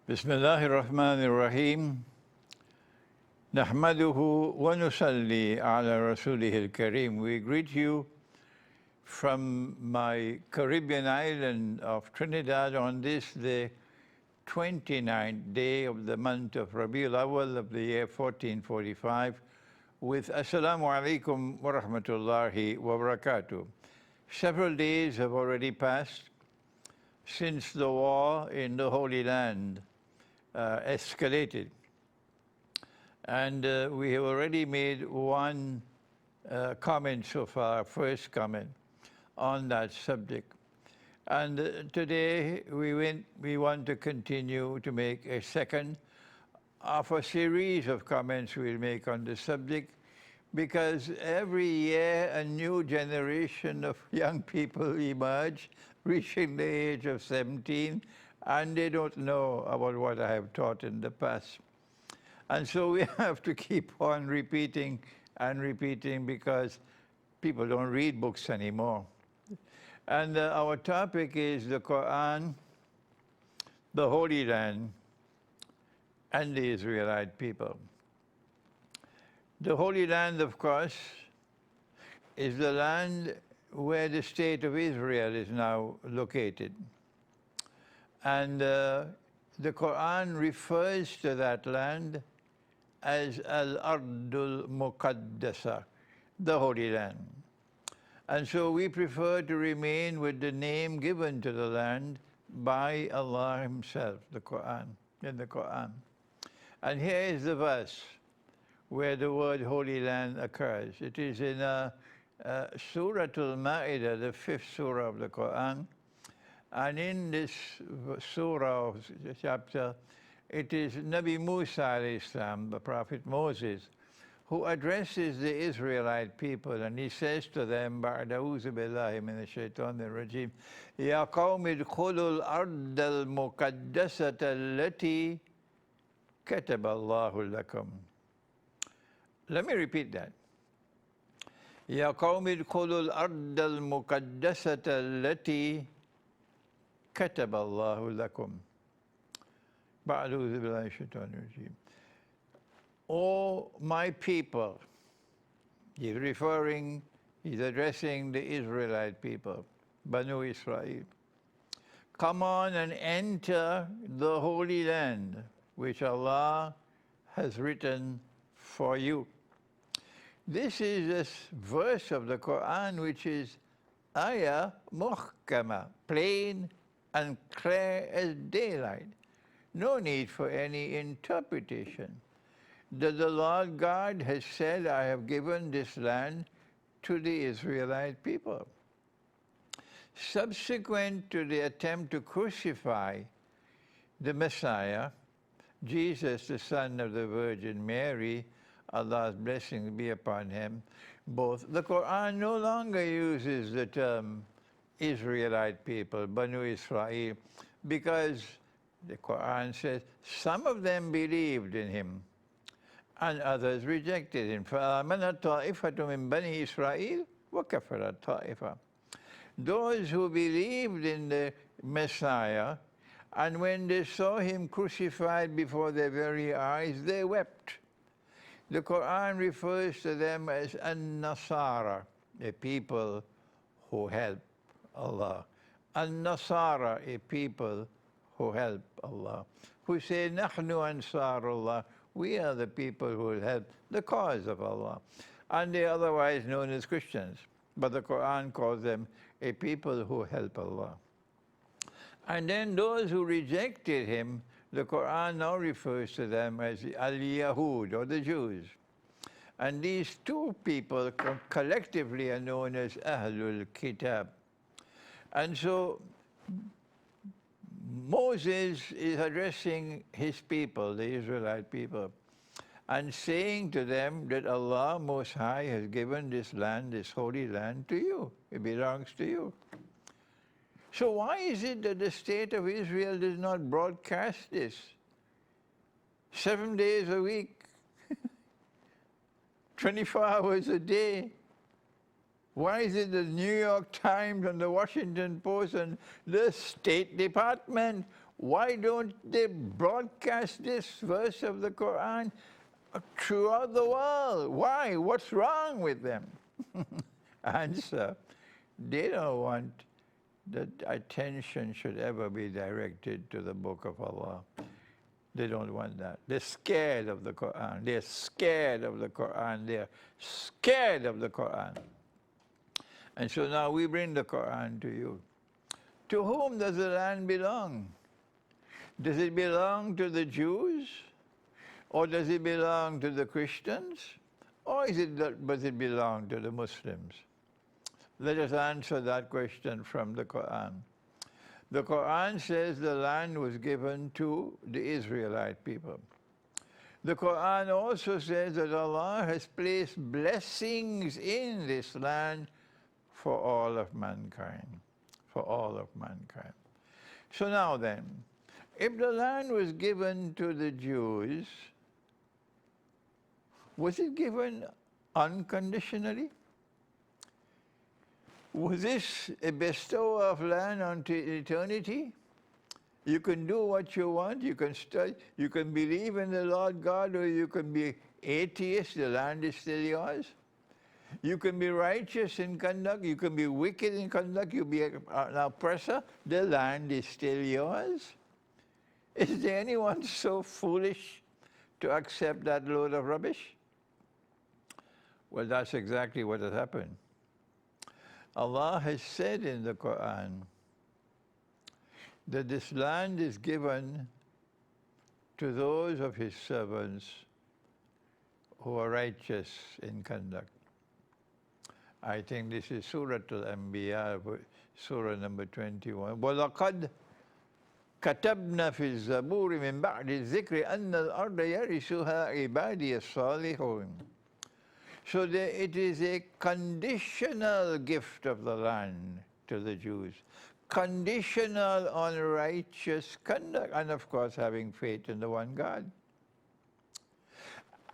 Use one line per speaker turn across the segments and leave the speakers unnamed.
بسم الله الرحمن الرحيم نحمده ونصلي على رسوله الكريم. We greet you from my Caribbean island of Trinidad on this, the 29th day of the month of Rabiul Awal of the year 1445, with Assalamu alaikum wa rahmatullahi wa barakatuh. Several days have already passed since the war in the Holy Land escalated. And we have already made one comment so far, first comment on that subject. And today we want to continue to make a second of a series of comments we'll make on the subject, because every year a new generation of young people emerge, reaching the age of 17, and they don't know about what I have taught in the past. And so we have to keep on repeating and repeating, because people don't read books anymore. And our topic is the Quran, the Holy Land, and the Israelite people. The Holy Land, of course, is the land where the state of Israel is now located. And the Quran refers to that land as Al-Ardul Muqaddasa, the Holy Land. And so we prefer to remain with the name given to the land by Allah Himself, the Quran, in the Quran. And here is the verse where the word Holy Land occurs. It is in Surah Al-Ma'idah, the 5th surah of the Quran. And in this surah, chapter, it is Nabi Musa alayhi salam, the Prophet Moses, who addresses the Israelite people, and he says to them, بَعْدَ أَعُوذُ بِاللَّهِ مِنَ الشَّيْطَانِ الرَّجِيمِ يَا قَوْمِ ادْخُلُوا الْأَرْضَ الْمُقَدَّسَةَ الَّتِي كَتَبَ اللَّهُ لَكُمْ. Let me repeat that. يَا قَوْمِ ادْخُلُوا الْأَرْضَ الْمُقَدَّسَةَ الَّتِي كَتَبَ اللَّهُ لَكُمْ. بَعْدُ بِاللَّهِ الشَّيْطَانِ الرَّجِيمِ. O my people, he's addressing the Israelite people, Banu Israel. Come on and enter the Holy Land, which Allah has written for you. This is this verse of the Quran, which is ayah muhkama, plain and clear as daylight. No need for any interpretation. The Lord God has said, I have given this land to the Israelite people. Subsequent to the attempt to crucify the Messiah, Jesus, the son of the Virgin Mary, Allah's blessings be upon him, the Quran no longer uses the term Israelite people, Banu Israel, because the Quran says some of them believed in him and others rejected him. فَآمَنَتْ طَائِفَةٌ مِّن بَنِي إِسْرَائِيلَ وَكَفَرَتْ طَائِفَةٌ. Those who believed in the Messiah, and when they saw him crucified before their very eyes, they wept. The Quran refers to them as An-Nasara, a people who help Allah. An-Nasara, a people who help Allah, who say, Nahnu Ansarullah, we are the people who will help the cause of Allah. And they are otherwise known as Christians, but the Quran calls them a people who help Allah. And then those who rejected him, the Quran now refers to them as the Al-Yahud, or the Jews. And these two people collectively are known as Ahlul Kitab. And so Moses is addressing his people, the Israelite people, and saying to them that Allah Most High has given this land, this holy land, to you. It belongs to you. So why is it that the state of Israel does not broadcast this 7 days a week, 24 hours a day? Why is it the New York Times and the Washington Post and the State Department Why don't they broadcast this verse of the Quran throughout the world? Why? What's wrong with them? Answer, they don't want that attention should ever be directed to the Book of Allah. They don't want that. They're scared of the Quran. They're scared of the Quran. They're scared of the Quran. And so now we bring the Quran to you. To whom does the land belong? Does it belong to the Jews? Or does it belong to the Christians? Or does it belong to the Muslims? Let us answer that question from the Quran. The Quran says the land was given to the Israelite people. The Quran also says that Allah has placed blessings in this land for all of mankind. For all of mankind. So now then, if the land was given to the Jews, was it given unconditionally? Was this a bestowal of land unto eternity? You can do what you want, you can study, you can believe in the Lord God, or you can be atheist, the land is still yours. You can be righteous in conduct, you can be wicked in conduct, you be an oppressor, the land is still yours. Is there anyone so foolish to accept that load of rubbish? Well, that's exactly what has happened. Allah has said in the Quran that this land is given to those of His servants who are righteous in conduct. I think this is Surah Al-Anbiya, Surah number 21. وَلَقَدْ كَتَبْنَا فِي الزَّبُورِ مِنْ بَعْدِ الذِّكْرِ أَنَّ الْأَرْضَ يَرِثُهَا عِبَادِيَ الصَّالِحُونَ. So it is a conditional gift of the land to the Jews. Conditional on righteous conduct, and of course having faith in the one God.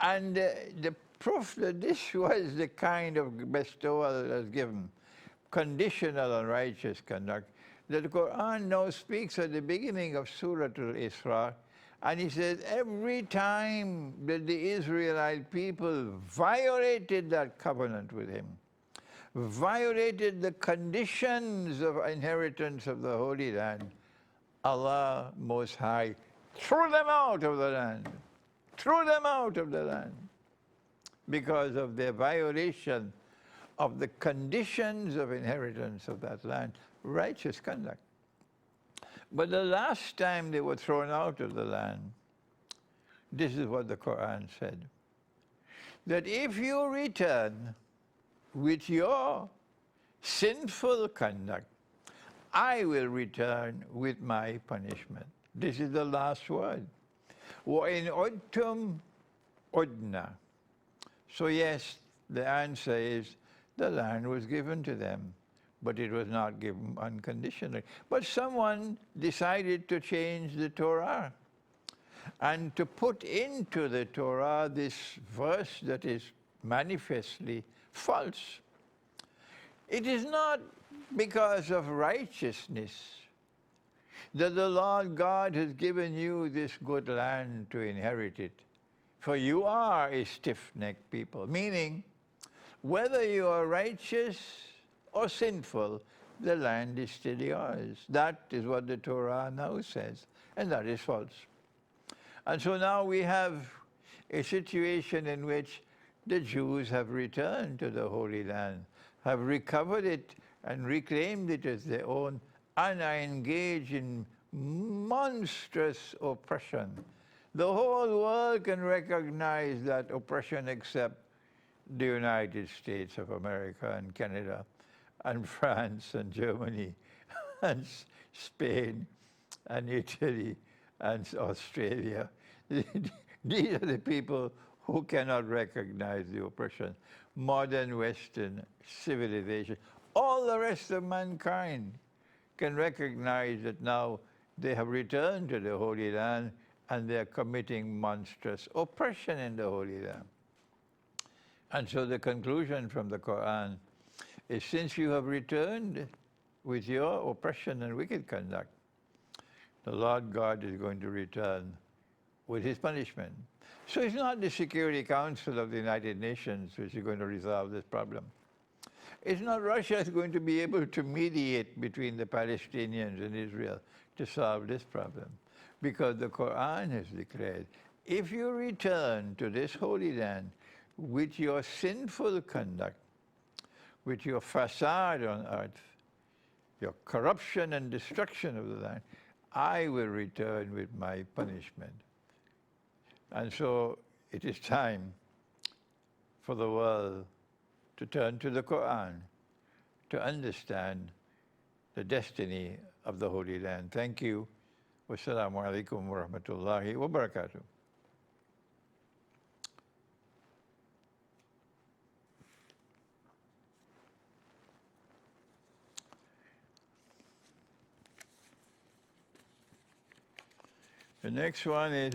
And the proof that this was the kind of bestowal that was given, conditional on righteous conduct, that the Quran now speaks at the beginning of Surah Al-Isra, and he says every time that the Israelite people violated that covenant with him, violated the conditions of inheritance of the Holy Land, Allah Most High threw them out of the land, threw them out of the land because of their violation of the conditions of inheritance of that land, righteous conduct. But the last time they were thrown out of the land, this is what the Quran said, that if you return with your sinful conduct, I will return with my punishment. This is the last word. وَإِنْ عُدْتُمْ عُدْنَا. So yes, the answer is the land was given to them, but it was not given unconditionally. But someone decided to change the Torah and to put into the Torah this verse that is manifestly false. It is not because of righteousness that the Lord God has given you this good land to inherit it. For you are a stiff-necked people, meaning whether you are righteous or sinful, the land is still yours. That is what the Torah now says, and that is false. And so now we have a situation in which the Jews have returned to the Holy Land, have recovered it and reclaimed it as their own, and are engaged in monstrous oppression. The whole world can recognize that oppression except the United States of America and Canada and France and Germany and Spain and Italy and Australia. These are the people who cannot recognize the oppression. Modern Western civilization. All the rest of mankind can recognize that now they have returned to the Holy Land and they are committing monstrous oppression in the Holy Land. And so the conclusion from the Quran is, since you have returned with your oppression and wicked conduct, the Lord God is going to return with his punishment. So it's not the Security Council of the United Nations which is going to resolve this problem. It's not Russia is going to be able to mediate between the Palestinians and Israel to solve this problem, because the Quran has declared, if you return to this holy land with your sinful conduct, with your facade on earth, your corruption and destruction of the land, I will return with my punishment. And so it is time for the world to turn to the Quran to understand the destiny of the Holy Land. Thank you. Wassalamu alaikum wa rahmatullahi wa barakatuh. The next one is